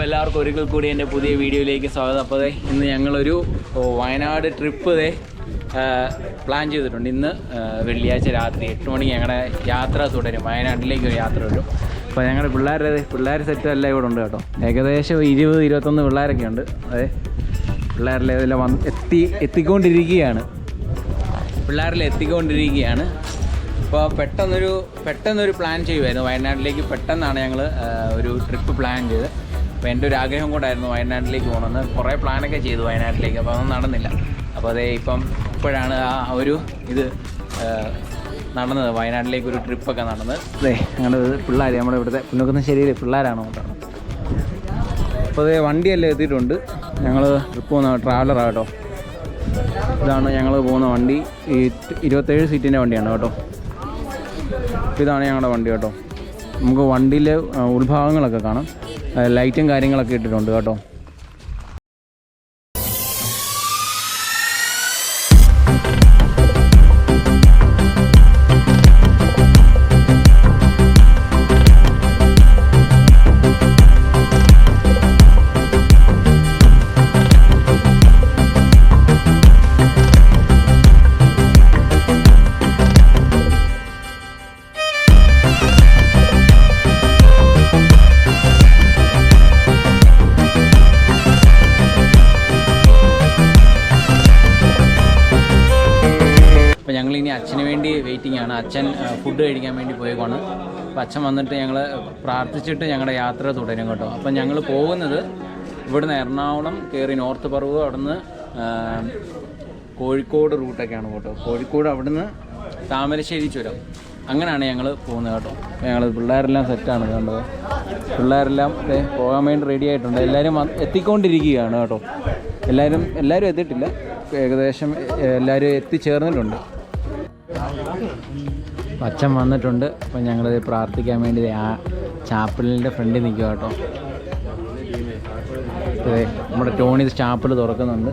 എല്ലാവർക്കും ഒരിക്കൽ കൂടി എൻ്റെ പുതിയ വീഡിയോയിലേക്ക് സ്വാഗതം. അപ്പോൾ ഇന്ന് ഞങ്ങളൊരു വയനാട് ട്രിപ്പ് പ്ലാൻ ചെയ്തിട്ടുണ്ട്. ഇന്ന് വെള്ളിയാഴ്ച രാത്രി 8 മണിക്ക് ഞങ്ങളുടെ യാത്ര തുടരും. വയനാട്ടിലേക്ക് ഒരു യാത്ര വരും. അപ്പോൾ ഞങ്ങളുടെ പിള്ളേർ സെറ്റ് എല്ലാം ഇവിടെ ഉണ്ട് കേട്ടോ. ഏകദേശം 20-21 പിള്ളേരൊക്കെ ഉണ്ട്. അതെ, പിള്ളേരിലെല്ലാം എത്തിക്കൊണ്ടിരിക്കുകയാണ്. അപ്പോൾ പെട്ടെന്നൊരു പ്ലാൻ ചെയ്യുമായിരുന്നു വയനാട്ടിലേക്ക്. പെട്ടെന്നാണ് ഞങ്ങൾ ഒരു ട്രിപ്പ് പ്ലാൻ ചെയ്ത്. അപ്പോൾ എൻ്റെ ഒരു ആഗ്രഹം കൂടായിരുന്നു വയനാട്ടിലേക്ക് പോകണമെന്ന്. കുറേ പ്ലാനൊക്കെ ചെയ്തു വയനാട്ടിലേക്ക്, അപ്പോൾ അതൊന്നും നടന്നില്ല. അപ്പോൾ ഇപ്പോഴാണ് ആ ഒരു ഇത് നടന്നത്. വയനാട്ടിലേക്ക് ഒരു ട്രിപ്പൊക്കെ നടന്നത്. അതെ, ഞങ്ങളുടെ പിള്ളേർ നമ്മുടെ ഇവിടുത്തെ പുന്നക്കുന്നശ്ശേരിയിലെ പിള്ളേരാണോ കേട്ടോ. അപ്പോൾ വണ്ടിയെല്ലാം എത്തിയിട്ടുണ്ട്. ഞങ്ങൾ ട്രിപ്പ് പോകുന്ന ട്രാവലറാണ് കേട്ടോ. ഇതാണ് ഞങ്ങൾ പോകുന്ന വണ്ടി. ഈ 27 സീറ്റിൻ്റെ വണ്ടിയാണ് കേട്ടോ. ഇതാണ് ഞങ്ങളുടെ വണ്ടി കേട്ടോ. നമുക്ക് വണ്ടിയിലെ ഉൾഭാഗങ്ങളൊക്കെ കാണാം. ലൈറ്റും കാര്യങ്ങളൊക്കെ ഇട്ടിട്ടുണ്ട് കേട്ടോ. ഞങ്ങളിനി അച്ഛന് വേണ്ടി വെയിറ്റിംഗ് ആണ്. അച്ഛൻ ഫുഡ് കഴിക്കാൻ വേണ്ടി പോയേക്കാണ്. അപ്പോൾ അച്ഛൻ വന്നിട്ട് ഞങ്ങൾ പ്രാർത്ഥിച്ചിട്ട് ഞങ്ങളുടെ യാത്ര തുടരും കേട്ടോ. അപ്പം ഞങ്ങൾ പോകുന്നത് ഇവിടുന്ന് എറണാകുളം കയറി നോർത്ത് പറവൂർ, അവിടുന്ന് കോഴിക്കോട് റൂട്ടൊക്കെയാണ് കേട്ടോ. കോഴിക്കോട് അവിടുന്ന് താമരശ്ശേരി ചുരം, അങ്ങനെയാണ് ഞങ്ങൾ പോകുന്നത് കേട്ടോ. ഞങ്ങൾ പിള്ളേരെല്ലാം സെറ്റാണ് കണ്ടത്. പിള്ളേരെല്ലാം പോകാൻ വേണ്ടി റെഡി ആയിട്ടുണ്ട്. എല്ലാവരും എത്തിക്കൊണ്ടിരിക്കുകയാണ് കേട്ടോ. എല്ലാവരും എത്തിയിട്ടില്ല, ഏകദേശം എല്ലാവരും എത്തിച്ചേർന്നിട്ടുണ്ട്. അച്ഛൻ വന്നിട്ടുണ്ട്. അപ്പം ഞങ്ങളത് പ്രാർത്ഥിക്കാൻ വേണ്ടി ആ ചാപ്പലിൻ്റെ ഫ്രണ്ടിൽ നിൽക്കുക കേട്ടോ. നമ്മുടെ ടോണി ചാപ്പൽ തുറക്കുന്നുണ്ട്.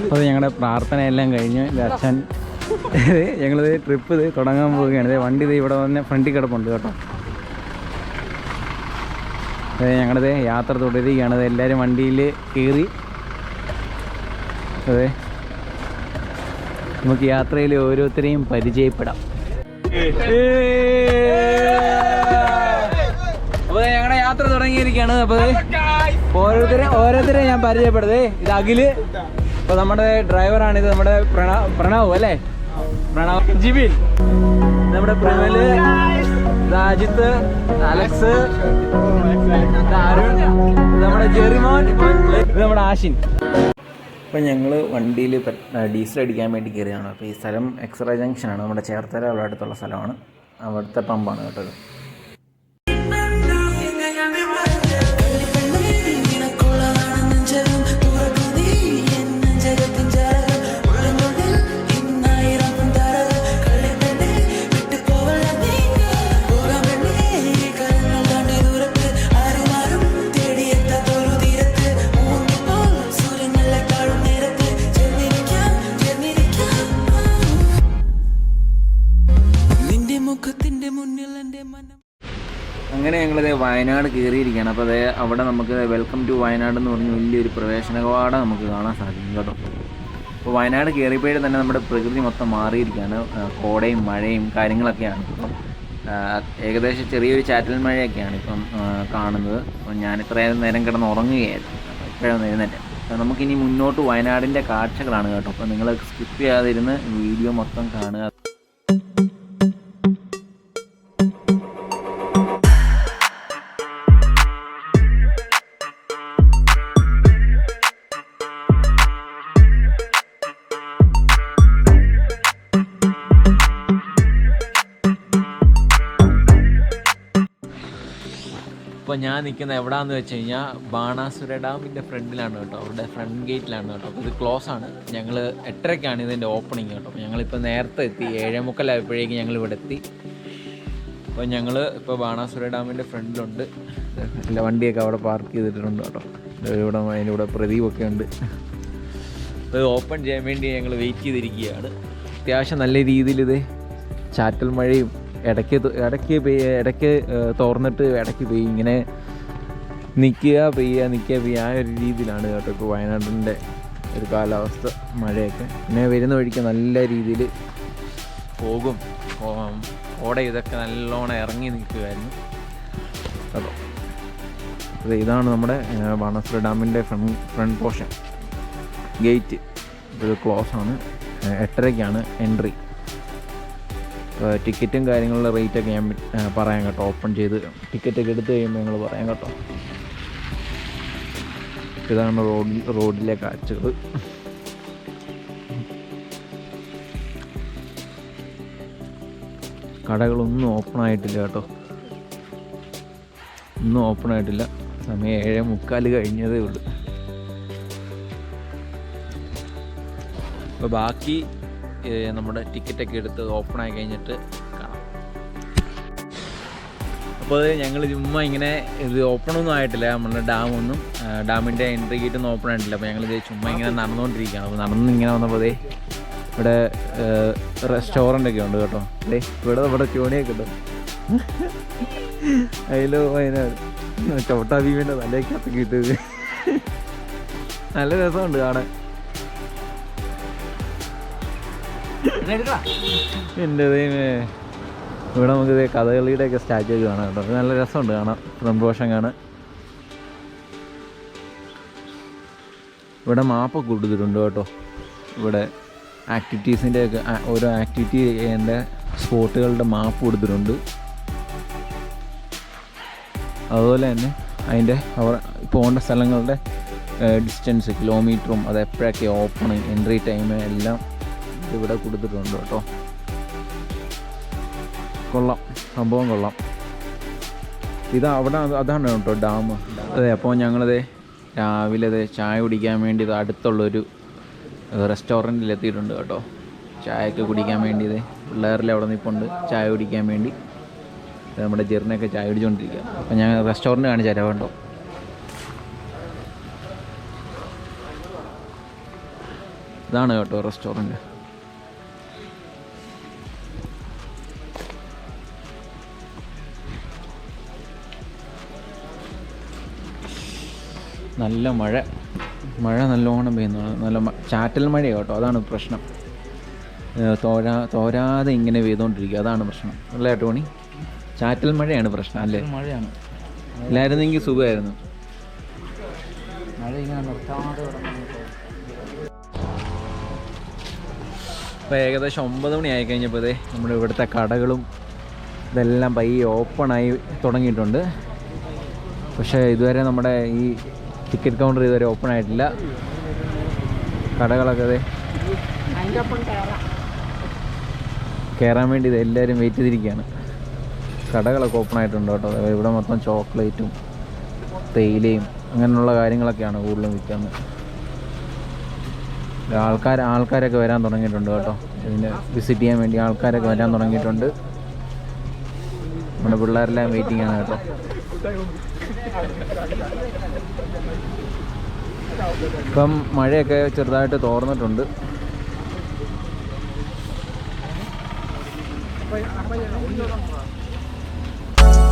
അപ്പോൾ ഞങ്ങളുടെ പ്രാർത്ഥനയെല്ലാം കഴിഞ്ഞ് അച്ഛൻ ഞങ്ങളിത് ട്രിപ്പ് തുടങ്ങാൻ പോവുകയാണ്. വണ്ടി ഇവിടെ വന്ന് ഫ്രണ്ടിൽ കിടപ്പുണ്ട് കേട്ടോ. അതെ, ഞങ്ങളുടെ യാത്ര തുടരുകയാണ്. എല്ലാവരും വണ്ടിയിൽ കയറി. അതെ, നമുക്ക് യാത്രയിൽ ഓരോരുത്തരെയും പരിചയപ്പെടാം. അപ്പോൾ ഞങ്ങളുടെ യാത്ര തുടങ്ങിയിരിക്കുകയാണ്. അപ്പോൾ ഓരോരുത്തരെ ഞാൻ പരിചയപ്പെടുന്നത്. ഇത് അഖില്, ഇപ്പോൾ നമ്മുടെ ഡ്രൈവറാണിത്. നമ്മുടെ പ്രണവ് അല്ലേ, പ്രണവ്, ജിബിൻ, നമ്മുടെ പ്രമല്, രാജിത്ത്, അലക്സ്, അരുൺ, നമ്മുടെ ജെറിമോൻ, ഇത് നമ്മുടെ ആഷിൻ. അപ്പം ഞങ്ങൾ വണ്ടിയിൽ ഡീസൽ അടിക്കാൻ വേണ്ടി കയറിയാണ്. അപ്പോൾ ഈ സ്ഥലം എക്സ്റേ ജംഗ്ഷനാണ്, നമ്മുടെ ചേർത്തല അവിടെ അടുത്തുള്ള സ്ഥലമാണ്. അവിടുത്തെ പമ്പാണ് കേട്ടത്. അങ്ങനെ ഞങ്ങളത് വയനാട് കയറിയിരിക്കുകയാണ്. അപ്പോൾ അവിടെ നമുക്ക് വെൽക്കം ടു വയനാട് എന്ന് പറഞ്ഞ് വലിയൊരു പ്രവേശന കവാടം നമുക്ക് കാണാൻ സാധിക്കും കേട്ടോ. അപ്പോൾ വയനാട് കയറിയപ്പോഴും തന്നെ നമ്മുടെ പ്രകൃതി മൊത്തം മാറിയിരിക്കുകയാണ്. കോടയും മഴയും കാര്യങ്ങളൊക്കെയാണ് ഇപ്പം. ഏകദേശം ചെറിയൊരു ചാറ്റൽ മഴയൊക്കെയാണ് ഇപ്പം കാണുന്നത്. അപ്പം ഞാൻ ഇത്രയും നേരം കിടന്ന് ഉറങ്ങുകയായിരുന്നു. അപ്പോൾ ഇപ്പോഴൊന്നും എഴുന്നേറ്റ്. നമുക്കിനി മുന്നോട്ട് വയനാടിൻ്റെ കാഴ്ചകളാണ് കേട്ടോ. അപ്പോൾ നിങ്ങൾ സ്കിപ്പ് ചെയ്യാതിരുന്ന് വീഡിയോ മൊത്തം കാണുക. അപ്പോൾ ഞാൻ നിൽക്കുന്നത് എവിടെയാണെന്ന് വെച്ച് കഴിഞ്ഞാൽ ബാണാസുര ഡാമിൻ്റെ ഫ്രണ്ടിലാണ് കേട്ടോ, അവിടെ ഫ്രണ്ട് ഗേറ്റിലാണ് കേട്ടോ. അപ്പോൾ ഇത് ക്ലോസ് ആണ്. ഞങ്ങൾ 8:30ക്കാണ് ഇതിൻ്റെ ഓപ്പണിങ് കേട്ടോ. അപ്പോൾ ഞങ്ങളിപ്പോൾ നേരത്തെ എത്തി, 7:45 ആയപ്പോഴേക്കും ഞങ്ങൾ ഇവിടെ എത്തി. അപ്പോൾ ഞങ്ങൾ ഇപ്പോൾ ബാണാസുര ഡാമിൻ്റെ ഫ്രണ്ടിലുണ്ട്. എല്ലാ വണ്ടിയൊക്കെ അവിടെ പാർക്ക് ചെയ്തിട്ടുണ്ട് കേട്ടോ. ഇവിടെ അതിൻ്റെ പ്രദീപൊക്കെ ഉണ്ട്. അപ്പോൾ ഇത് ഓപ്പൺ ചെയ്യാൻ വേണ്ടി ഞങ്ങൾ വെയിറ്റ് ചെയ്തിരിക്കുകയാണ്. അത്യാവശ്യം നല്ല രീതിയിൽ ഇത് ചാറ്റൽ മഴയും ഇടയ്ക്ക് തുറന്നിട്ട് ഇടയ്ക്ക് പെയ്യും, ഇങ്ങനെ നിൽക്കുക ആ ഒരു രീതിയിലാണ് കേട്ടോ ഇപ്പോൾ വയനാടിൻ്റെ ഒരു കാലാവസ്ഥ. മഴയൊക്കെ പിന്നെ വരുന്ന വഴിക്ക് നല്ല രീതിയിൽ പോകും, ഓട ഇതൊക്കെ നല്ലോണം ഇറങ്ങി നിൽക്കുമായിരുന്നു കേട്ടോ. അത് ഇതാണ് നമ്മുടെ ബാണാസുര ഡാമിൻ്റെ ഫ്രണ്ട് പോർഷൻ ഗേറ്റ്. ഇത് ക്ലോസ് ആണ്, 8:30ക്കാണ് എൻട്രി. ടിക്കറ്റും കാര്യങ്ങളുടെ റേറ്റൊക്കെ ഞാൻ പറയാം കേട്ടോ. ഓപ്പൺ ചെയ്ത് ടിക്കറ്റൊക്കെ എടുത്ത് കഴിയുമ്പോൾ ഞങ്ങൾ പറയാം കേട്ടോ. ഇതാണ് റോഡിലെ കാഴ്ചകൾ. കടകളൊന്നും ഓപ്പൺ ആയിട്ടില്ല കേട്ടോ, ഒന്നും ഓപ്പൺ ആയിട്ടില്ല. സമയം 7:45 കഴിഞ്ഞതേ ഉള്ളൂ. അപ്പോൾ ബാക്കി നമ്മുടെ ടിക്കറ്റൊക്കെ എടുത്ത് ഓപ്പണായി കഴിഞ്ഞിട്ട് കാണാം. അപ്പോൾ അത് ഞങ്ങൾ ചുമ്മാ ഇങ്ങനെ ഇത് ഓപ്പണൊന്നും ആയിട്ടില്ല, നമ്മുടെ ഡാമിൻ്റെ എൻട്രി ഗേറ്റൊന്നും ഓപ്പൺ ആയിട്ടില്ല. അപ്പോൾ ഞങ്ങളിത് ചുമ്മാ ഇങ്ങനെ നടന്നുകൊണ്ടിരിക്കുകയാണ്. അപ്പോൾ നടന്നിങ്ങനെ വന്നപ്പോൾ ഇവിടെ റെസ്റ്റോറൻ്റൊക്കെ ഉണ്ട് കേട്ടോ. ഇവിടെ ട്യൂണിയൊക്കെ ഉണ്ട്. അതിലോ വയനാട് ചോട്ടാ ഭീമിൻ്റെ തലയ്ക്കകത്തൊക്കെ ഇട്ടത് നല്ല രസമുണ്ട് കാണാൻ. എൻ്റെ ദൈവമേ, ഇവിടെ നമുക്ക് കഥകളിയുടെയൊക്കെ സ്റ്റാച്ചു ഒക്കെ കാണാം കേട്ടോ. നല്ല രസമുണ്ട് കാണാം, സന്തോഷം കാണാൻ. ഇവിടെ മാപ്പൊക്കെ കൊടുത്തിട്ടുണ്ട് കേട്ടോ. ഇവിടെ ആക്ടിവിറ്റീസിൻ്റെ ഒക്കെ ഓരോ ആക്ടിവിറ്റി ചെയ്യേണ്ട സ്പോട്ടുകളുടെ മാപ്പ് കൊടുത്തിട്ടുണ്ട്. അതുപോലെ തന്നെ അതിൻ്റെ പോകേണ്ട സ്ഥലങ്ങളുടെ ഡിസ്റ്റൻസ്, കിലോമീറ്ററും അത് എപ്പോഴൊക്കെ ഓപ്പൺ, എൻട്രി ടൈം എല്ലാം ഇവിടെ കൊടുത്തിട്ടുണ്ട് കേട്ടോ. കൊള്ളാം, സംഭവം കൊള്ളാം. അതാണ് കേട്ടോ ഡാം. അതെ, അപ്പോൾ ഞങ്ങളത് രാവിലെ ചായ കുടിക്കാൻ വേണ്ടി അടുത്തുള്ളൊരു റെസ്റ്റോറൻറ്റിൽ എത്തിയിട്ടുണ്ട് കേട്ടോ. ചായയൊക്കെ കുടിക്കാൻ വേണ്ടി പിള്ളേരെല്ലാം അവിടെ നിൽപ്പുണ്ട് ചായ കുടിക്കാൻ വേണ്ടി. നമ്മുടെ ജെറിനൊക്കെ ചായ കുടിച്ചുകൊണ്ടിരിക്കുക. അപ്പോൾ ഞാൻ റെസ്റ്റോറൻറ്റ് കാണിച്ചു തരാം കേട്ടോ. ഇതാണ് കേട്ടോ റെസ്റ്റോറൻറ്റ്. നല്ല മഴ നല്ലോണം പെയ്യുന്നതാണ്. നല്ല ചാറ്റൽ മഴയാണ് കേട്ടോ, അതാണ് പ്രശ്നം. തോരാതെ ഇങ്ങനെ പെയ്തുകൊണ്ടിരിക്കുക, അതാണ് പ്രശ്നം. അല്ലേ ടോണി? ചാറ്റൽ മഴയാണ് പ്രശ്നം അല്ലേ? മഴയാണ്. ഇല്ലായിരുന്നെങ്കിൽ സുഖമായിരുന്നു. മഴ ഇങ്ങനെ നിർത്താതെ. ഇപ്പോൾ ഏകദേശം 9 മണി ആയി കഴിഞ്ഞപ്പോൾ നമ്മുടെ ഇവിടുത്തെ കടകളും ഇതെല്ലാം പയ്യെ ഓപ്പണായി തുടങ്ങിയിട്ടുണ്ട്. പക്ഷേ ഇതുവരെ നമ്മുടെ ഈ ടിക്കറ്റ് കൗണ്ടർ ഇതുവരെ ഓപ്പൺ ആയിട്ടില്ല. കടകളൊക്കെ കയറാൻ വേണ്ടി എല്ലാവരും വെയിറ്റ് ചെയ്തിരിക്കുകയാണ്. കടകളൊക്കെ ഓപ്പൺ ആയിട്ടുണ്ട് കേട്ടോ. ഇവിടെ മൊത്തം ചോക്ലേറ്റും തേയിലയും അങ്ങനെയുള്ള കാര്യങ്ങളൊക്കെയാണ് കൂടുതലും വിൽക്കുന്നത്. ആൾക്കാരൊക്കെ വരാൻ തുടങ്ങിയിട്ടുണ്ട് കേട്ടോ. ഇതിനെ വിസിറ്റ് ചെയ്യാൻ വേണ്ടി ആൾക്കാരൊക്കെ വരാൻ തുടങ്ങിയിട്ടുണ്ട്. നമ്മുടെ പിള്ളേരെല്ലാം വെയിറ്റിംഗ് ആണ് കേട്ടോ. ഇപ്പം മഴയൊക്കെ ചെറുതായിട്ട് തോർന്നിട്ടുണ്ട്.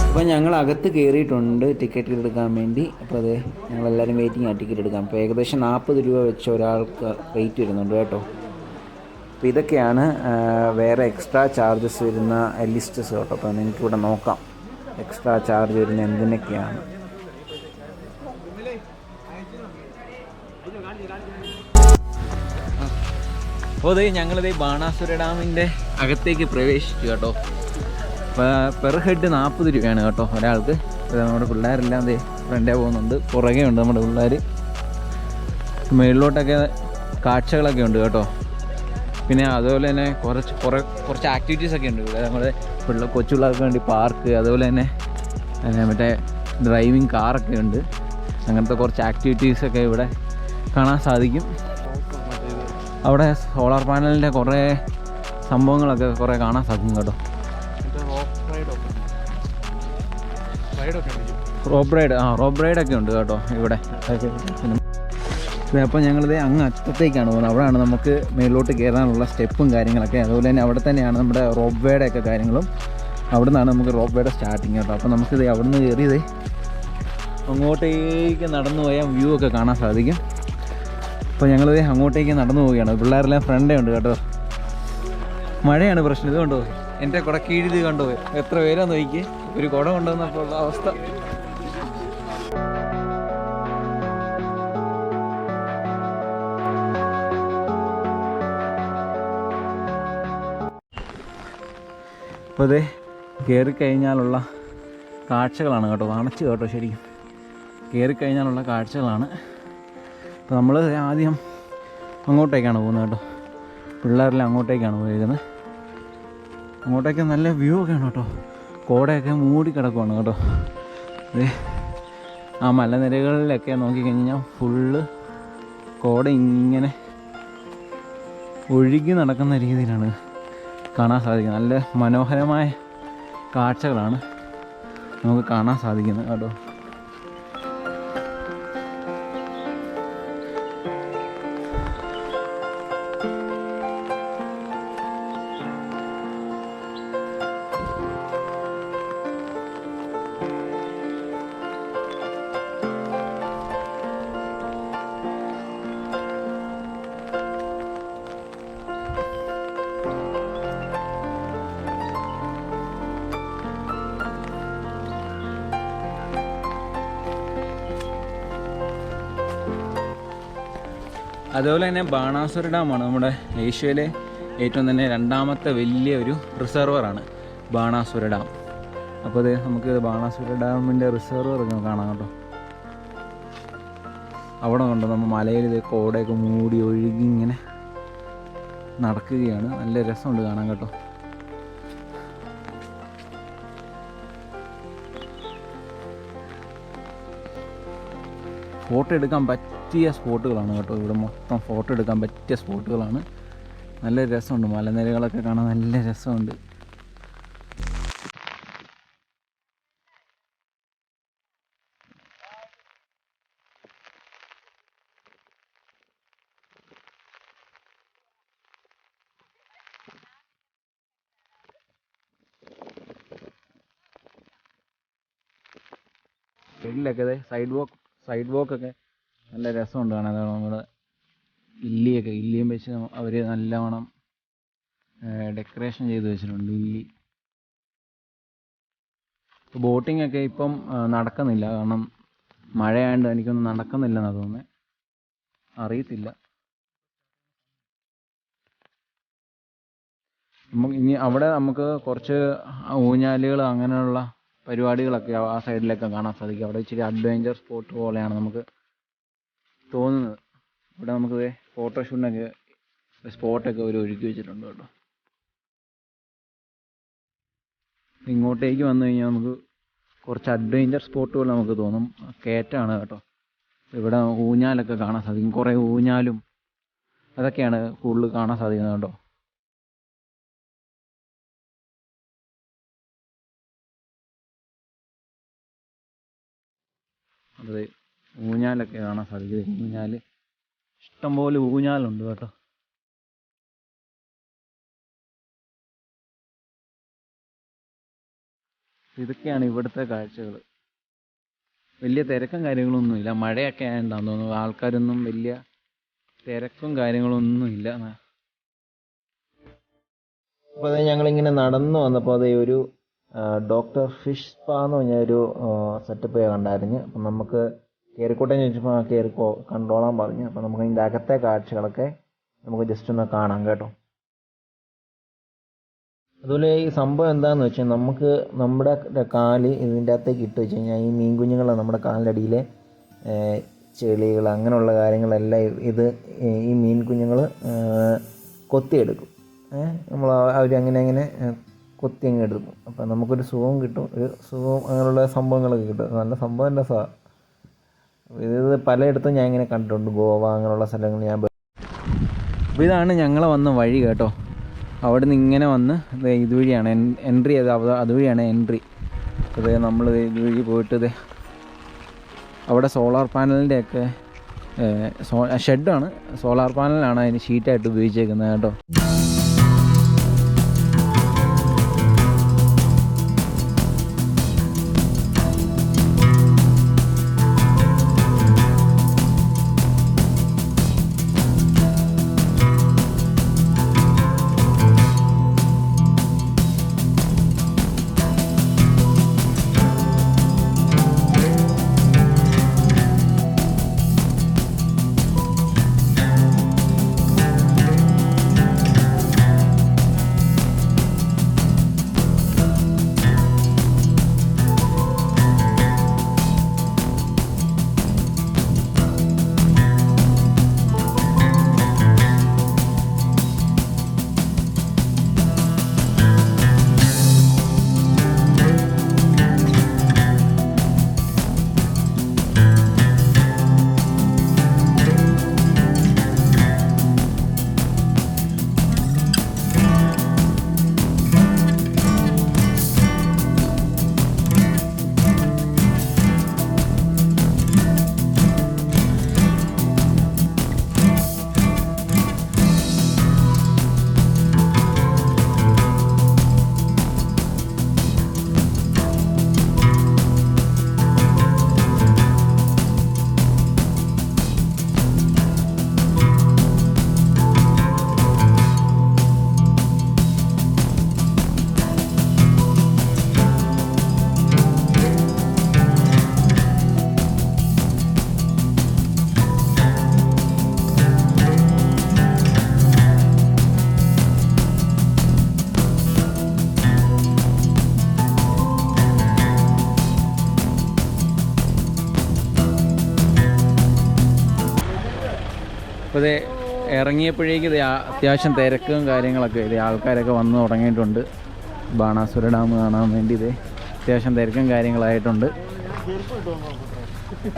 അപ്പോൾ ഞങ്ങൾ അകത്ത് കയറിയിട്ടുണ്ട് ടിക്കറ്റ് എടുക്കാൻ വേണ്ടി. അപ്പോൾ അത് ഞങ്ങളെല്ലാവരും വെയിറ്റിംഗ് ആണ് ടിക്കറ്റ് എടുക്കാം. അപ്പോൾ ഏകദേശം 40 രൂപ വെച്ച് ഒരാൾക്ക് റേറ്റ് വരുന്നുണ്ട് കേട്ടോ. അപ്പോൾ ഇതൊക്കെയാണ് വേറെ എക്സ്ട്രാ ചാർജസ് വരുന്ന ലിസ്റ്റസ് കേട്ടോ. അപ്പോൾ നിങ്ങൾക്കിവിടെ നോക്കാം എക്സ്ട്രാ ചാർജ് വരുന്ന എന്തിനൊക്കെയാണ്. അപ്പോൾ ഞങ്ങളിത് ബാണാസുര ഡാമിൻ്റെ അകത്തേക്ക് പ്രവേശിച്ചു കേട്ടോ. പെർ ഹെഡ് 40 രൂപയാണ് കേട്ടോ ഒരാൾക്ക്. നമ്മുടെ പിള്ളേരെല്ലാം ഫ്രണ്ടേ പോകുന്നുണ്ട്, പുറകെ ഉണ്ട് നമ്മുടെ പിള്ളേർ. മേളിലോട്ടൊക്കെ കാഴ്ചകളൊക്കെ ഉണ്ട് കേട്ടോ. പിന്നെ അതുപോലെ തന്നെ കുറച്ച് ആക്ടിവിറ്റീസൊക്കെ ഉണ്ട് ഇവിടെ. നമ്മുടെ കൊച്ചു പിള്ളേർക്ക് വേണ്ടി പാർക്ക്, അതുപോലെ തന്നെ മറ്റേ ഡ്രൈവിംഗ് കാറൊക്കെ ഉണ്ട്. അങ്ങനത്തെ കുറച്ച് ആക്ടിവിറ്റീസൊക്കെ ഇവിടെ കാണാൻ സാധിക്കും. അവിടെ സോളാർ പാനലിൻ്റെ കുറേ സംഭവങ്ങളൊക്കെ കുറേ കാണാൻ സാധിക്കും കേട്ടോ. റോപ്പ് റൈഡൊക്കെ ഉണ്ട് കേട്ടോ ഇവിടെ. അപ്പോൾ ഞങ്ങളിത് അങ്ങ് അറ്റത്തേക്കാണ് പോകുന്നത്. അവിടെയാണ് നമുക്ക് മേലോട്ട് കയറാനുള്ള സ്റ്റെപ്പും കാര്യങ്ങളൊക്കെ. അതുപോലെ തന്നെ അവിടെ തന്നെയാണ് നമ്മുടെ റോപ്പ് വേയുടെ ഒക്കെ കാര്യങ്ങളും. അവിടെ നിന്നാണ് നമുക്ക് റോപ്പ് വേയുടെ സ്റ്റാർട്ടിങ് കേട്ടോ. അപ്പോൾ നമുക്കിത് അവിടെ നിന്ന് കയറിയത് അങ്ങോട്ടേക്ക് നടന്നു പോയാൽ വ്യൂ ഒക്കെ കാണാൻ സാധിക്കും. അപ്പോൾ ഞങ്ങളിത് അങ്ങോട്ടേക്ക് നടന്നു പോവുകയാണ്. പിള്ളേരെല്ലാം ഫ്രണ്ടേ ഉണ്ട് കേട്ടോ. മഴയാണ് പ്രശ്നം. ഇത് കണ്ടോ, എൻ്റെ കുട കീഴിത് കണ്ടോ, എത്ര പേരാന്ന് നോക്കി. ഒരു കുട കൊണ്ടുവന്നപ്പോൾ ഉള്ള അവസ്ഥ. അപ്പോൾ ഇത് കയറിക്കഴിഞ്ഞാലുള്ള കാഴ്ചകളാണ് കേട്ടോ. അണച്ച് കേട്ടോ, ശരിക്കും കയറിക്കഴിഞ്ഞാലുള്ള കാഴ്ചകളാണ്. അപ്പോൾ നമ്മൾ ആദ്യം അങ്ങോട്ടേക്കാണ് പോകുന്നത് കേട്ടോ. പിള്ളേരെല്ലാം അങ്ങോട്ടേക്കാണ് പോയിരിക്കുന്നത്. അങ്ങോട്ടേക്ക് നല്ല വ്യൂ ഒക്കെ ആണ് കേട്ടോ. കോടയൊക്കെ മൂടി കിടക്കുവാണ് കേട്ടോ. ഇത് ആ മലനിരകളിലൊക്കെ നോക്കിക്കഴിഞ്ഞാൽ ഫുള്ള് കോട ഇങ്ങനെ ഒഴുകി നടക്കുന്ന രീതിയിലാണ് കാണാൻ സാധിക്കുന്നത്. നല്ല മനോഹരമായ കാഴ്ചകളാണ് നമുക്ക് കാണാൻ സാധിക്കുന്നത് കേട്ടോ. അതുപോലെ തന്നെ ബാണാസുര ഡാമാണ് നമ്മുടെ ഏഷ്യയിലെ ഏറ്റവും തന്നെ രണ്ടാമത്തെ വലിയ ഒരു റിസർവറാണ് ബാണാസുര ഡാം. അപ്പോൾ അത് നമുക്ക് ബാണാസുര ഡാമിൻ്റെ റിസർവറൊക്കെ കാണാം കേട്ടോ. അവിടെ കണ്ടോ നമ്മൾ മലയിൽ ഇത് കോടയൊക്കെ മൂടി ഒഴുകി ഇങ്ങനെ നടക്കുകയാണ്. നല്ല രസമുണ്ട് കാണാൻ കേട്ടോ. ഫോട്ടോ എടുക്കാൻ പറ്റിയ സ്പോട്ടുകളാണ് കേട്ടോ. ഇവിടെ മൊത്തം ഫോട്ടോ എടുക്കാൻ പറ്റിയ സ്പോട്ടുകളാണ്. നല്ല രസമുണ്ട്. മലനിരകളൊക്കെ കാണാൻ നല്ല രസമുണ്ട്. സൈഡിലൊക്കെ സൈഡ് വോക്കൊക്കെ നല്ല രസമുണ്ട് കാണാൻ. നമ്മുടെ ഇല്ലിയും വെച്ച് അവർ നല്ലവണ്ണം ഡെക്കറേഷൻ ചെയ്ത് വെച്ചിട്ടുണ്ട്. ഇല്ലി ബോട്ടിംഗ് ഒക്കെ ഇപ്പം നടക്കുന്നില്ല, കാരണം മഴയായതുകൊണ്ട് എനിക്കൊന്നും നടക്കുന്നില്ലെന്നാണ് തോന്നുന്നത്. അറിയത്തില്ല. ഇനി അവിടെ നമുക്ക് കുറച്ച് ഊഞ്ഞാലുകൾ അങ്ങനെയുള്ള പരിപാടികളൊക്കെ ആ സൈഡിലൊക്കെ കാണാൻ സാധിക്കും. അവിടെ ഇച്ചിരി അഡ്വഞ്ചർ സ്പോട്ട് പോലെയാണ് നമുക്ക് തോന്നുന്നത്. ഇവിടെ നമുക്ക് ഫോട്ടോഷൂട്ടിനൊക്കെ സ്പോട്ടൊക്കെ ഒരു ഒരുക്കി വെച്ചിട്ടുണ്ട് കേട്ടോ. ഇങ്ങോട്ടേക്ക് വന്നു കഴിഞ്ഞാൽ നമുക്ക് കുറച്ച് അഡ്വഞ്ചർ സ്പോട്ടുകൾ നമുക്ക് തോന്നും. കയറ്റാണ് കേട്ടോ. ഇവിടെ ഊഞ്ഞാലൊക്കെ കാണാൻ സാധിക്കും. കുറേ ഊഞ്ഞാലും അതൊക്കെയാണ് കൂടുതൽ കാണാൻ സാധിക്കുന്നത് കേട്ടോ. അത് ഊഞ്ഞാലൊക്കെ കാണാൻ സാധിക്കും. ഊഞ്ഞാൽ ഇഷ്ടംപോലെ ഊഞ്ഞാലുണ്ട് കേട്ടോ. ഇതൊക്കെയാണ് ഇവിടുത്തെ കാഴ്ചകൾ. വലിയ തിരക്കും കാര്യങ്ങളൊന്നുമില്ല. മഴയൊക്കെ ആയതുകൊണ്ടാണെന്ന് തോന്നുന്നു ആൾക്കാരൊന്നും വലിയ തിരക്കും കാര്യങ്ങളൊന്നുമില്ല. അപ്പോൾ അത് ഞങ്ങളിങ്ങനെ നടന്നു വന്നപ്പോൾ അതേ ഒരു ഡോക്ടർ ഫിഷ് സ്പാ എന്ന് പറഞ്ഞൊരു സെറ്റപ്പ് കണ്ടായിരുന്നു. അപ്പം നമുക്ക് കയറിക്കോട്ടെ എന്ന് ചോദിച്ചപ്പോൾ കയറി കണ്ടോളാൻ പറഞ്ഞു. അപ്പം നമുക്ക് ഇതിൻ്റെ അകത്തെ കാഴ്ചകളൊക്കെ നമുക്ക് ജസ്റ്റ് ഒന്ന് കാണാം കേട്ടോ. അതുപോലെ ഈ സംഭവം എന്താണെന്ന് വെച്ചാൽ നമുക്ക് നമ്മുടെ കാല് ഇതിൻ്റെ അകത്തേക്ക് ഇട്ട് വെച്ച് കഴിഞ്ഞാൽ ഈ മീൻ കുഞ്ഞുങ്ങൾ നമ്മുടെ കാലിൻ്റെ അടിയിലെ ചെളികൾ അങ്ങനെയുള്ള കാര്യങ്ങളെല്ലാം ഈ മീൻ കുഞ്ഞുങ്ങൾ കൊത്തിയെടുക്കും. നമ്മൾ അവരങ്ങനെ കൊത്തി അങ്ങ് എടുക്കും. അപ്പം നമുക്കൊരു സുഖം കിട്ടും, ഒരു സുഖം അങ്ങനെയുള്ള സംഭവങ്ങളൊക്കെ കിട്ടും. നല്ല സംഭവം രസമാണ്. ഇത് പലയിടത്തും ഞാൻ ഇങ്ങനെ കണ്ടിട്ടുണ്ട്, ഗോവ അങ്ങനെയുള്ള സ്ഥലങ്ങൾ ഞാൻ. അപ്പോൾ ഇതാണ് ഞങ്ങൾ വന്ന വഴി കേട്ടോ. അവിടെ നിന്ന് ഇങ്ങനെ വന്ന് ഇതുവഴിയാണ് എൻട്രി ചെയ്ത്, അതുവഴിയാണ് എൻട്രി. അപ്പോൾ നമ്മൾ ഇതുവഴി പോയിട്ട് അവിടെ സോളാർ പാനലിൻ്റെയൊക്കെ ഷെഡാണ്. സോളാർ പാനലാണ് അതിന് ഷീറ്റായിട്ട് ഉപയോഗിച്ചേക്കുന്നത് കേട്ടോ. അപ്പോൾ ഇത് ഇറങ്ങിയപ്പോഴേക്ക് ഇത് അത്യാവശ്യം തിരക്കും കാര്യങ്ങളൊക്കെ ഇത് ആൾക്കാരൊക്കെ വന്ന് തുടങ്ങിയിട്ടുണ്ട്. ബാണാസുര ഡാം കാണാൻ വേണ്ടി ഇത് അത്യാവശ്യം തിരക്കും കാര്യങ്ങളായിട്ടുണ്ട്.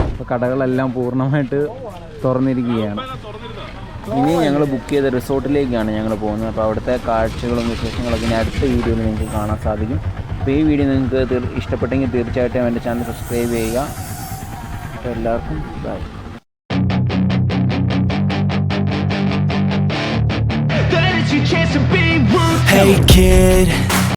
അപ്പോൾ കടകളെല്ലാം പൂർണ്ണമായിട്ട് തുറന്നിരിക്കുകയാണ്. ഇനി ഞങ്ങൾ ബുക്ക് ചെയ്ത റിസോർട്ടിലേക്കാണ് ഞങ്ങൾ പോകുന്നത്. അപ്പോൾ അവിടുത്തെ കാഴ്ചകളും വിശേഷങ്ങളൊക്കെ ഇനി അടുത്ത വീഡിയോയിൽ നിങ്ങൾക്ക് കാണാൻ സാധിക്കും. അപ്പോൾ ഈ വീഡിയോ നിങ്ങൾക്ക് ഇഷ്ടപ്പെട്ടെങ്കിൽ തീർച്ചയായിട്ടും എൻ്റെ ചാനൽ സബ്സ്ക്രൈബ് ചെയ്യുക. അപ്പോൾ എല്ലാവർക്കും ബൈ. Hey kid,